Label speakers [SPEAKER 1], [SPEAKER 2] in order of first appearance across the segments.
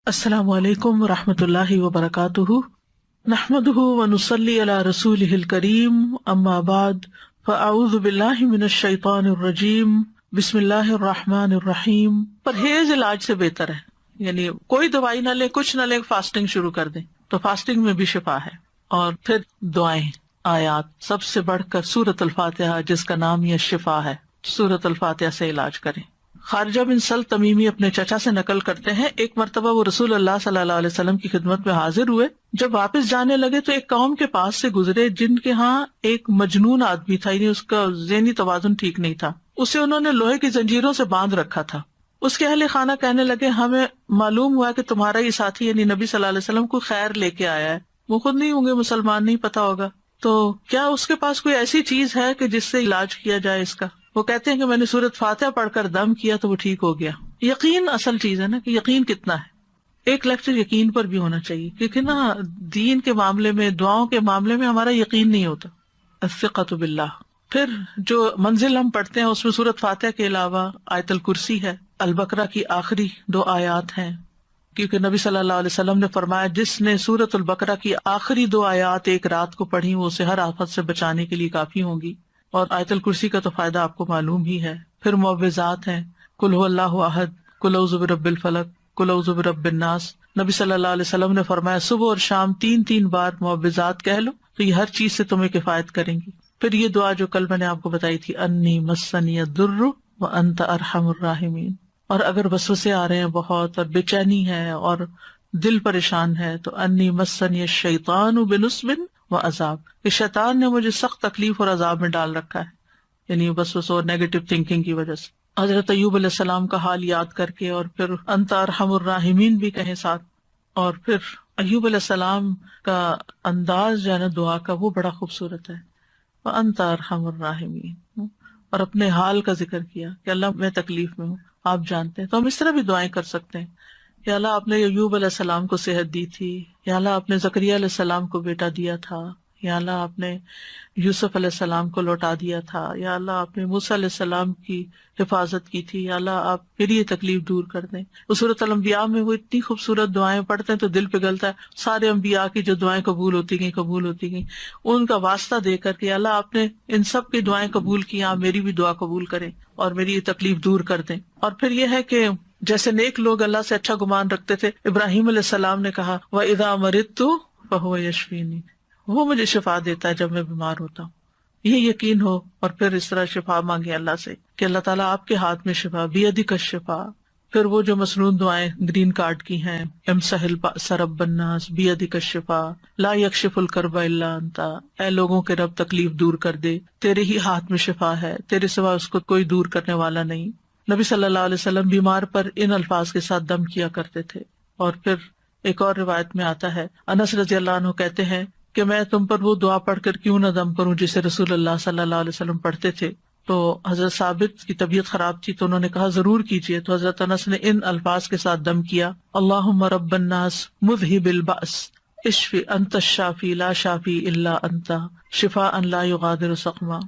[SPEAKER 1] السلام علیکم ورحمۃ اللہ وبرکاتہ، نحمدہ ونصلی علی رسولہ الکریم، اما بعد فاعوذ باللہ من الشیطان الرجیم، بسم اللہ الرحمن الرحیم۔ پرہیز علاج سے بہتر ہے، یعنی کوئی دوائی نہ لیں، کچھ نہ لیں، فاسٹنگ شروع کر دیں تو فاسٹنگ میں بھی شفا ہے۔ اور پھر دعائیں، آیات، سب سے بڑھ کر سورۃ الفاتحہ جس کا نام یہ شفا ہے، سورۃ الفاتحہ سے علاج کریں۔ خارجہ بن سل تمیمی اپنے چچا سے نقل کرتے ہیں، ایک مرتبہ وہ رسول اللہ صلی اللہ علیہ وسلم کی خدمت میں حاضر ہوئے۔ جب واپس جانے لگے تو ایک قوم کے پاس سے گزرے جن کے ہاں ایک مجنون آدمی تھا، یعنی اس کا ذہنی توازن ٹھیک نہیں تھا۔ اسے انہوں نے لوہے کی زنجیروں سے باندھ رکھا تھا۔ اس کے اہل خانہ کہنے لگے، ہمیں معلوم ہوا کہ تمہارا یہ ساتھی یعنی نبی صلی اللہ علیہ وسلم کو خیر لے کے آیا ہے، وہ خود نہیں ہوں گے مسلمان، نہیں پتا ہوگا، تو کیا اس کے پاس کوئی ایسی چیز ہے کہ جس سے علاج کیا جائے اس کا؟ وہ کہتے ہیں کہ میں نے سورۃ فاتحہ پڑھ کر دم کیا تو وہ ٹھیک ہو گیا۔ یقین اصل چیز ہے نا، کہ یقین کتنا ہے۔ ایک لیکچر یقین پر بھی ہونا چاہیے، کیونکہ نا دین کے معاملے میں، دعاؤں کے معاملے میں ہمارا یقین نہیں ہوتا۔ الثقۃ باللہ۔ پھر جو منزل ہم پڑھتے ہیں اس میں سورۃ فاتحہ کے علاوہ آیت الکرسی ہے، البقرہ کی آخری 2 آیات ہیں، کیونکہ نبی صلی اللہ علیہ وسلم نے فرمایا جس نے سورۃ البقرہ کی آخری 2 آیات ایک رات کو پڑھی وہ اسے ہر آفت سے بچانے کے لیے کافی ہوں گی۔ اور آیت الکرسی کا تو فائدہ آپ کو معلوم ہی ہے۔ پھر معوذات ہیں، قل هو اللہ احد، قل اعوذ برب الفلق، قل اعوذ برب الناس۔ نبی صلی اللہ علیہ وسلم نے فرمایا صبح اور شام 3 بار معوذات کہہ لو تو یہ ہر چیز سے تمہیں کفایت کریں گی۔ پھر یہ دعا جو کل میں نے آپ کو بتائی تھی، انی مسنی الضر وانت ارحم الراحمین۔ اور اگر وسوسے آ رہے ہیں بہت اور بے چینی ہے اور دل پریشان ہے تو انی مسنی الشیطان بنصب وعذاب، کہ شیطان نے مجھے سخت تکلیف اور عذاب میں ڈال رکھا ہے، یعنی وسوسوں اور نیگیٹو تھنکنگ کی وجہ سے۔ حضرت ایوب علیہ السلام کا حال یاد کر کے اور پھر انت ارحم الراحمین بھی کہیں ساتھ۔ اور پھر ایوب علیہ السلام کا انداز جو ہے نا دعا کا، وہ بڑا خوبصورت ہے، وانت ارحم الراحمین، اور اپنے حال کا ذکر کیا کہ اللہ میں تکلیف میں ہوں، آپ جانتے ہیں۔ تو ہم اس طرح بھی دعائیں کر سکتے ہیں، یا اللہ آپ نے ایوب علیہ السلام کو صحت دی تھی، یا اللہ آپ نے زکریا علیہ السلام کو بیٹا دیا تھا، یا اللہ آپ نے یوسف علیہ السلام کو لوٹا دیا تھا، یا اللہ آپ نے موسیٰ علیہ السلام کی حفاظت کی تھی، یا اللہ آپ پھر یہ تکلیف دور کر دیں۔ سورۃ الانبیاء میں وہ اتنی خوبصورت دعائیں پڑھتے ہیں تو دل پگھلتا ہے، سارے انبیاء کی جو دعائیں قبول ہوتی گئیں ان کا واسطہ دے کر کے اللہ آپ نے ان سب کی دعائیں قبول کی، آپ میری بھی دعا قبول کریں اور میری یہ تکلیف دور کر دیں۔ اور پھر یہ ہے کہ جیسے نیک لوگ اللہ سے اچھا گمان رکھتے تھے، ابراہیم علیہ السلام نے کہا وَإِذَا مَرِضْتُ فَهُوَ يَشْفِينِ، وہ مجھے شفا دیتا ہے جب میں بیمار ہوتا ہوں۔ یہ یقین ہو اور پھر اس طرح شفا مانگے اللہ سے کہ اللہ تعالیٰ آپ کے ہاتھ میں شفا، بِيَدِكَ الشِّفَاء۔ پھر وہ جو مسنون دعائیں گرین کارڈ کی ہیں، امسح البأس رب الناس بِيَدِكَ الشِّفَاء لا يَكْشِفُ الْكَرْبَ إِلَّا أَنْتَ، اے لوگوں کے رب تکلیف دور کر دے، تیرے ہی ہاتھ میں شفا ہے، تیرے سوا اس کو کوئی دور کرنے والا نہیں۔ نبی صلی اللہ علیہ وسلم بیمار پر ان الفاظ کے ساتھ دم کیا کرتے تھے۔ اور پھر ایک اور روایت میں آتا ہے، انس رضی اللہ عنہ کہتے ہیں کہ میں تم پر وہ دعا پڑھ کر کیوں نہ دم کروں جسے رسول اللہ صلی اللہ علیہ وسلم پڑھتے تھے۔ تو حضرت ثابت کی طبیعت خراب تھی تو انہوں نے کہا ضرور کیجیے، تو حضرت انس نے ان الفاظ کے ساتھ دم کیا، اللہم رب الناس مذہب البأس اشفی انت الشافی لا شافی الا انت شفاء لا یغادر سقما۔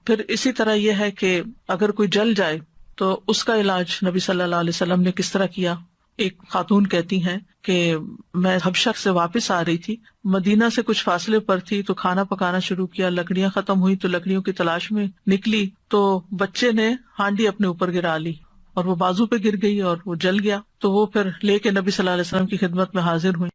[SPEAKER 1] پھر اسی طرح یہ ہے کہ اگر کوئی جل جائے تو اس کا علاج نبی صلی اللہ علیہ وسلم نے کس طرح کیا۔ ایک خاتون کہتی ہیں کہ میں حبشہ سے واپس آ رہی تھی، مدینہ سے کچھ فاصلے پر تھی تو کھانا پکانا شروع کیا، لکڑیاں ختم ہوئی تو لکڑیوں کی تلاش میں نکلی تو بچے نے ہانڈی اپنے اوپر گرا لی اور وہ بازو پہ گر گئی اور وہ جل گیا۔ تو وہ پھر لے کے نبی صلی اللہ علیہ وسلم کی خدمت میں حاضر ہوئی،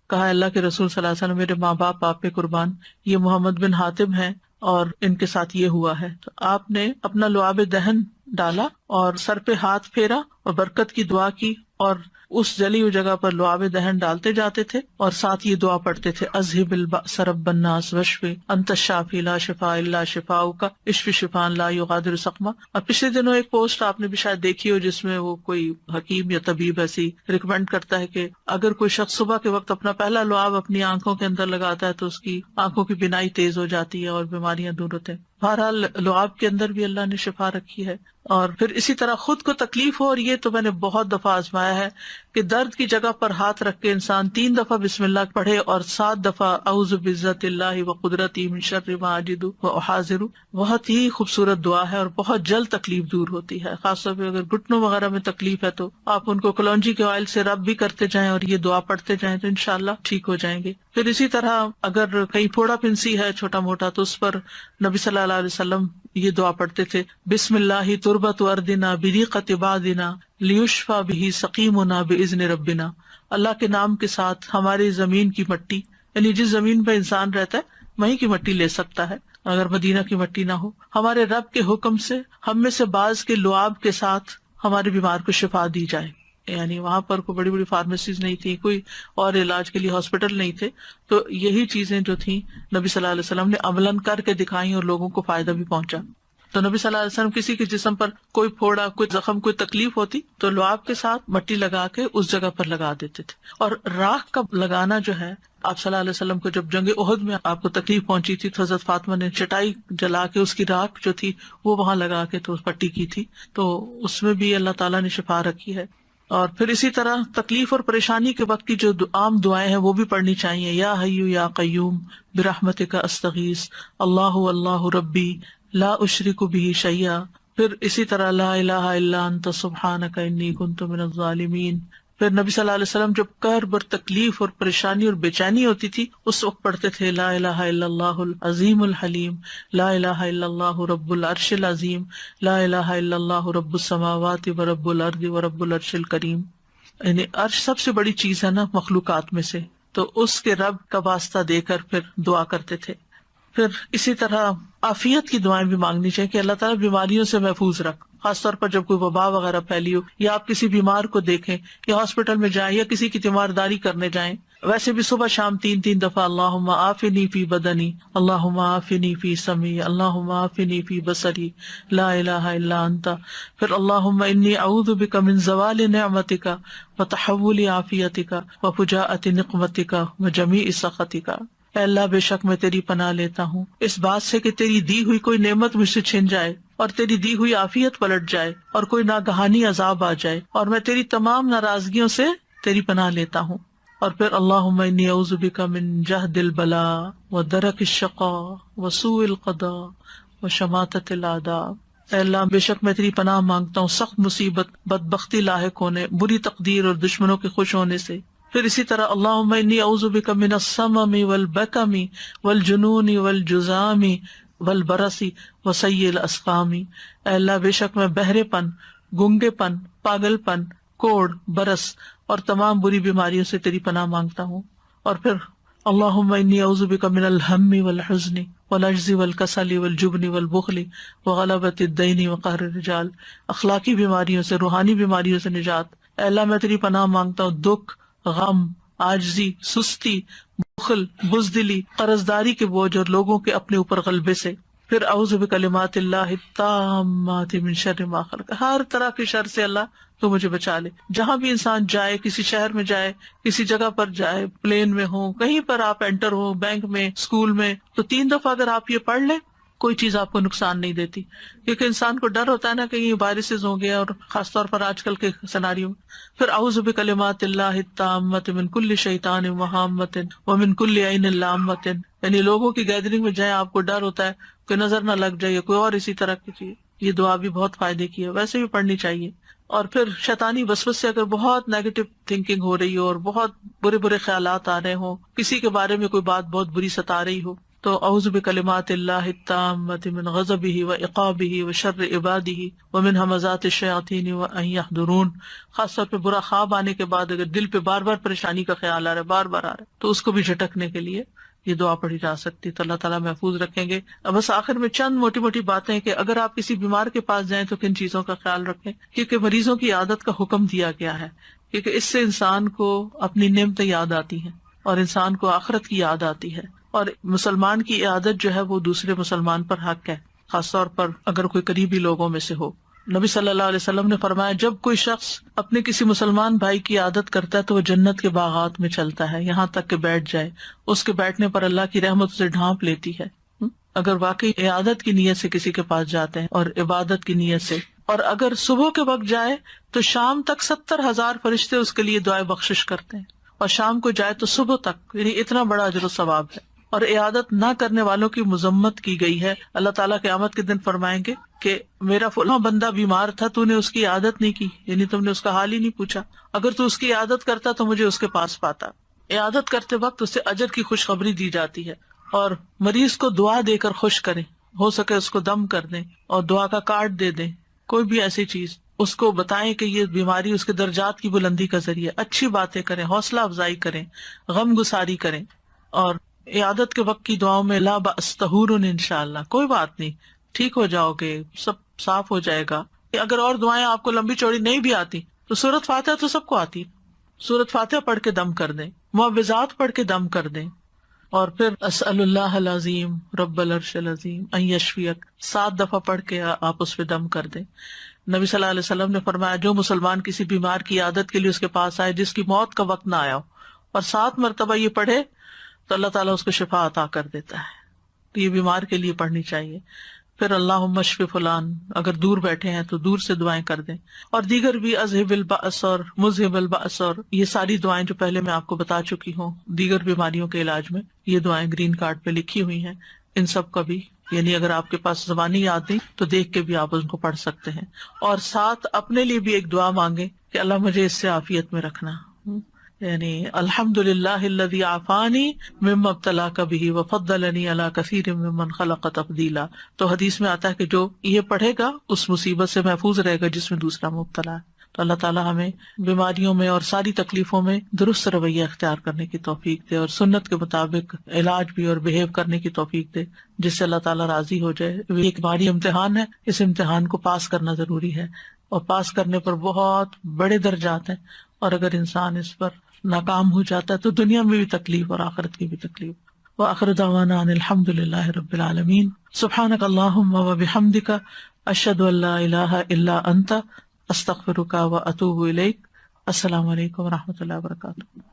[SPEAKER 1] کہا اللہ کے رسول صلی اللہ علیہ وسلم میرے ماں باپ آپ پہ قربان، یہ محمد بن حاتم ہیں اور ان کے ساتھ یہ ہوا ہے۔ تو آپ نے اپنا لعاب دہن ڈالا اور سر پہ ہاتھ پھیرا اور برکت کی دعا کی، اور اس جلی ہوئی جگہ پر لعاب دہن ڈالتے جاتے تھے اور ساتھ یہ دعا پڑھتے تھے، اذہب البأس رب الناس واشفی انت الشافی لا شفاء الا شفاؤک اشفی شفاء لا یغادر سقما۔ اور پچھلے دنوں ایک پوسٹ آپ نے بھی شاید دیکھی ہو جس میں وہ کوئی حکیم یا طبیب ایسی ریکمینڈ کرتا ہے کہ اگر کوئی شخص صبح کے وقت اپنا پہلا لعاب اپنی آنکھوں کے اندر لگاتا ہے تو اس کی آنکھوں کی بینائی تیز ہو جاتی ہے اور بیماریاں دور ہوتے ہیں۔ بہرحال لعاب کے اندر بھی اللہ نے شفا رکھی ہے۔ اور پھر اسی طرح خود کو تکلیف ہو، اور یہ تو میں نے بہت دفعہ آزمایا ہے کہ درد کی جگہ پر ہاتھ رکھ کے انسان 3 دفعہ بسم اللہ پڑھے اور 7 دفعہ اعوذ بعزت اللہ و قدرتی من شر ما اجد و احاذر. بہت ہی خوبصورت دعا ہے اور بہت جلد تکلیف دور ہوتی ہے. خاص طور پہ اگر گھٹنوں وغیرہ میں تکلیف ہے تو آپ ان کو کلونجی کے آئل سے رب بھی کرتے جائیں اور یہ دعا پڑھتے جائیں تو انشاءاللہ ٹھیک ہو جائیں گے. پھر اسی طرح اگر کہیں پھوڑا پھنسی ہے چھوٹا موٹا تو اس پر نبی صلی اللہ علیہ وسلم یہ دعا پڑھتے تھے، بسم اللہ تربت اردنا بریقت بادنا لیشفا بہ سقیمنا باذن ربنا. اللہ کے نام کے ساتھ ہماری زمین کی مٹی، یعنی جس زمین پہ انسان رہتا ہے وہیں کی مٹی لے سکتا ہے اگر مدینہ کی مٹی نہ ہو. ہمارے رب کے حکم سے ہم میں سے بعض کے لعاب کے ساتھ ہمارے بیمار کو شفا دی جائے. یعنی وہاں پر کوئی بڑی بڑی فارمیسیز نہیں تھی، کوئی اور علاج کے لیے ہاسپٹل نہیں تھے، تو یہی چیزیں جو تھیں نبی صلی اللہ علیہ وسلم نے عملاً کر کے دکھائیں اور لوگوں کو فائدہ بھی پہنچا. تو نبی صلی اللہ علیہ وسلم کسی کے جسم پر کوئی پھوڑا، کوئی زخم، کوئی تکلیف ہوتی تو لعاب کے ساتھ مٹی لگا کے اس جگہ پر لگا دیتے تھے. اور راکھ کا لگانا جو ہے، آپ صلی اللہ علیہ وسلم کو جب جنگ احد میں آپ کو تکلیف پہنچی تھی تو حضرت فاطمہ نے چٹائی جلا کے اس کی راکھ جو تھی وہ وہاں لگا کے تو پٹی کی تھی، تو اس میں بھی اللہ تعالیٰ نے شفا رکھی ہے. اور پھر اسی طرح تکلیف اور پریشانی کے وقت کی جو عام دعائیں ہیں وہ بھی پڑھنی چاہیے. یا حیو یا قیوم برحمتک استغیث اللہ اللہ ربی لا اشرک بہ شیئا. پھر اسی طرح لا الہ الا انت سبحانک انی کنت من الظالمین. پھر نبی صلی اللہ علیہ وسلم جب کرب اور تکلیف اور پریشانی اور بے چینی ہوتی تھی اس وقت پڑھتے تھے لا الہ الا اللہ العظیم الحلیم، لا الہ الا اللہ رب العرش العظیم، لا الہ الا اللہ رب السماوات و رب الارض و رب العرش الکریم. یعنی عرش سب سے بڑی چیز ہے نا مخلوقات میں سے، تو اس کے رب کا واسطہ دے کر پھر دعا کرتے تھے. پھر اسی طرح عافیت کی دعائیں بھی مانگنی چاہیے کہ اللہ تعالیٰ بیماریوں سے محفوظ رکھ، خاص طور پر جب کوئی وبا وغیرہ پھیلی ہو یا آپ کسی بیمار کو دیکھیں یا ہاسپٹل میں جائیں یا کسی کی تیمارداری کرنے جائیں. ویسے بھی صبح شام 3 دفعہ اللہم عافنی فی بدنی، اللہم عافنی فی سمعی، اللہم عافنی فی بصری، لا الہ الا انت. پھر اللہم انی اعوذ بک من زوال نعمتک وتحول عافیتک وفجاءۃ نقمتک وجمیع سخطک. اے اللہ بے شک میں تیری پناہ لیتا ہوں اس بات سے کہ تیری دی ہوئی کوئی نعمت مجھ سے چھن جائے اور تیری دی ہوئی عافیت پلٹ جائے اور کوئی ناگہانی عذاب آ جائے، اور میں تیری تمام ناراضگیوں سے تیری پناہ لیتا ہوں. اور پھر اللہم انی اعوذ بک من جہد البلاء ودرک الشقاء وسوء القضاء وشماتۃ الاعداء. اے اللہ بے شک میں تیری پناہ مانگتا ہوں سخت مصیبت، بدبختی لاحق ہونے، بری تقدیر اور دشمنوں کے خوش ہونے سے. پھر اسی طرح اللہم انی اعوذ بک من السمم والبکم والجنون والجذام والبرص وسیء الاسقام. اے اللہ بے شک میں بہرے پن، گنگے پن، پاگل پن، کوڑ، برس اور تمام بری بیماریوں سے تیری پناہ مانگتا ہوں. اور پھر اللہم انی اعوذ بک من الہم والحزن والعجز والکسل والجبن والبخل وغلبۃ الدین وقہر الرجال. اخلاقی بیماریوں سے، روحانی بیماریوں سے نجات. اے اللہ میں تیری پناہ مانگتا ہوں دکھ، غم، عاجزی، سستی، بخل، بزدلی، قرضداری کے بوجھ اور لوگوں کے اپنے اوپر غلبے سے. پھر اعوذ بکلمات اللہ التامات من شر ما خلق. ہر طرح کے شر سے اللہ تو مجھے بچا لے. جہاں بھی انسان جائے، کسی شہر میں جائے، کسی جگہ پر جائے، پلین میں ہو، کہیں پر آپ انٹر ہو، بینک میں، اسکول میں، تو 3 دفعہ اگر آپ یہ پڑھ لیں کوئی چیز آپ کو نقصان نہیں دیتی. کیونکہ انسان کو ڈر ہوتا ہے نا کہیں وائرسز ہوں گے، اور خاص طور پر آج کل کے سیناریو میں. پھر اعوذ بکلمات اللہ التامات من کل شیطان وہامۃ ومن کل عین لامۃ. یعنی لوگوں کی گیدرنگ میں جائیں آپ کو ڈر ہوتا ہے کہ نظر نہ لگ جائے، کوئی اور اسی طرح کی چیز. یہ دعا بھی بہت فائدے کی ہے، ویسے بھی پڑھنی چاہیے. اور پھر شیطانی وسوسے سے اگر بہت نیگیٹو تھنکنگ ہو رہی ہو اور بہت برے برے خیالات آ رہے ہوں، کسی کے بارے میں کوئی بات بہت بری ستا رہی ہو، تو اعوذ بکلمات اللہ التامات من غضبہ وعقابہ وشر عبادہ ومن ھمزات الشیاطین وان یحضرون. خاص طور پہ برا خواب آنے کے بعد اگر دل پہ بار بار پریشانی کا خیال آ رہا ہے، بار بار آ رہا ہے، تو اس کو بھی جھٹکنے کے لیے یہ دعا پڑھی جا سکتی. تو اللہ تعالیٰ محفوظ رکھیں گے. بس آخر میں چند موٹی موٹی باتیں کہ اگر آپ کسی بیمار کے پاس جائیں تو کن چیزوں کا خیال رکھیں، کیونکہ مریضوں کی عادت کا حکم دیا گیا ہے، کیونکہ اس سے انسان کو اپنی نعمتیں یاد آتی ہیں اور انسان کو آخرت کی یاد آتی ہے. اور مسلمان کی عادت جو ہے وہ دوسرے مسلمان پر حق ہے، خاص طور پر اگر کوئی قریبی لوگوں میں سے ہو. نبی صلی اللہ علیہ وسلم نے فرمایا جب کوئی شخص اپنے کسی مسلمان بھائی کی عادت کرتا ہے تو وہ جنت کے باغات میں چلتا ہے یہاں تک کہ بیٹھ جائے. اس کے بیٹھنے پر اللہ کی رحمت اسے ڈھانپ لیتی ہے. اگر واقعی عادت کی نیت سے کسی کے پاس جاتے ہیں اور عبادت کی نیت سے اور اگر صبح کے وقت جائے تو شام تک 70,000 فرشتے اس کے لیے دعائیں بخشش کرتے ہیں، اور شام کو جائے تو صبح تک، یعنی اتنا بڑا اجر و ثواب ہے۔ اور عیادت نہ کرنے والوں کی مذمت کی گئی ہے۔ اللہ تعالیٰ قیامت کے دن فرمائیں گے کہ میرا فلاں بندہ بیمار تھا، تو نے اس کی عیادت نہیں کی، یعنی تم نے اس کا حال ہی نہیں پوچھا، اگر تو اس کی عیادت کرتا تو مجھے اس کے پاس پاتا۔ عیادت کرتے وقت اسے اجر کی خوشخبری دی جاتی ہے، اور مریض کو دعا دے کر خوش کریں، ہو سکے اس کو دم کر دیں اور دعا کا کارڈ دے دیں، کوئی بھی ایسی چیز اس کو بتائیں کہ یہ بیماری اس کے درجات کی بلندی کا ذریعہ، اچھی باتیں کریں، حوصلہ افزائی کریں، غم گساری کریں۔ اور عیادت کے وقت کی دعاؤں میں لا بأس طہور انشاءاللہ، کوئی بات نہیں، ٹھیک ہو جاؤ گے، سب صاف ہو جائے گا۔ اگر اور دعائیں آپ کو لمبی چوڑی نہیں بھی آتی تو سورۃ فاتحہ تو سب کو آتی، سورۃ فاتحہ پڑھ کے دم کر دیں، معوذات پڑھ کے دم کر دیں، اور پھر اسأل اللہ العظیم رب العرش العظیم ان یشفیک 7 دفعہ پڑھ کے آپ اس پہ دم کر دیں۔ نبی صلی اللہ علیہ وسلم نے فرمایا جو مسلمان کسی بیمار کی عادت کے لیے اس کے پاس آئے جس کی موت کا وقت نہ آیا ہو، اور 7 مرتبہ یہ پڑھے تو اللہ تعالیٰ اس کو شفا عطا کر دیتا ہے۔ تو یہ بیمار کے لیے پڑھنی چاہیے۔ پھر اللہم اشف فلان، اگر دور بیٹھے ہیں تو دور سے دعائیں کر دیں، اور دیگر بھی اذہب البأس اور مذہب البأس، اور یہ ساری دعائیں جو پہلے میں آپ کو بتا چکی ہوں دیگر بیماریوں کے علاج میں، یہ دعائیں گرین کارڈ پہ لکھی ہوئی ہیں، ان سب کا بھی، یعنی اگر آپ کے پاس زبانی یاد نہیں تو دیکھ کے بھی آپ ان کو پڑھ سکتے ہیں۔ اور ساتھ اپنے لیے بھی ایک دعا مانگیں کہ اللہ مجھے اس سے عافیت میں رکھنا، یعنی الحمدللہ الذی عافانی مما ابتلاک بہ وفضلنی علی کثیر ممن خلق تفضیلا۔ تو حدیث میں آتا ہے کہ جو یہ پڑھے گا اس مصیبت سے محفوظ رہے گا جس میں دوسرا مبتلا ہے۔ تو اللہ تعالیٰ ہمیں بیماریوں میں اور ساری تکلیفوں میں درست رویہ اختیار کرنے کی توفیق دے، اور سنت کے مطابق علاج بھی اور بہیو کرنے کی توفیق دے، جس سے اللہ تعالیٰ راضی ہو جائے۔ یہ ایک بڑی امتحان ہے، اس امتحان کو پاس کرنا ضروری ہے، اور پاس کرنے پر بہت بڑے درجات ہیں، اور اگر انسان اس پر ناکام ہو جاتا ہے تو دنیا میں بھی تکلیف اور آخرت کی بھی تکلیف۔ وآخر دعوانا ان الحمد للہ رب العالمین۔ سبحانک اللہم وبحمدک، اشہد ان لا الہ الا انت، استغفرک واتوب الیک۔ السلام علیکم ورحمۃ اللہ وبرکاتہ۔